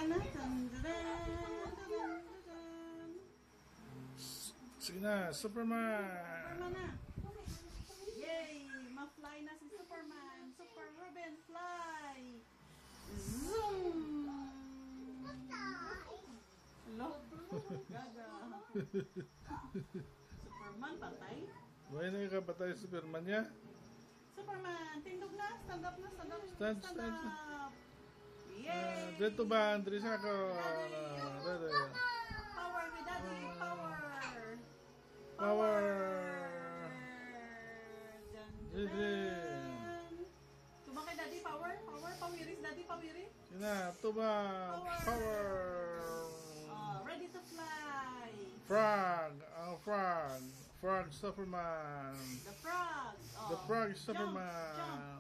na. Dun. Sige na, Superman. Superman na. Yay! Ma-fly na si Superman. Super Robin, fly! Zoom! Hello? Gaga. Superman, patay? May nakapatay Superman niya. Superman, tindog na. Stand up na. Stand. Up. Yay! Dito ba, Andres ako? Power with daddy, power! Power! Dun. Tuba kay daddy, power! Pawiris, daddy, pawiri! Sina, tuba! Power! Ready to fly! Frog! Frog! Frog Superman! The frog! The frog Jump! Superman!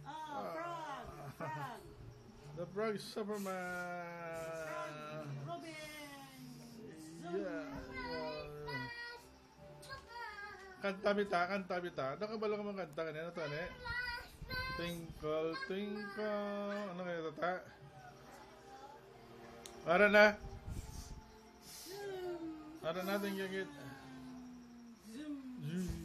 Frog! The frog Superman! Robin! Yeah! Kanta bita. Nakabalo ka mga kanta kanina to, ne? Twinkle, twinkle. Ano kayo tata? Para na. Para natin gagit. Zoom! Zoom.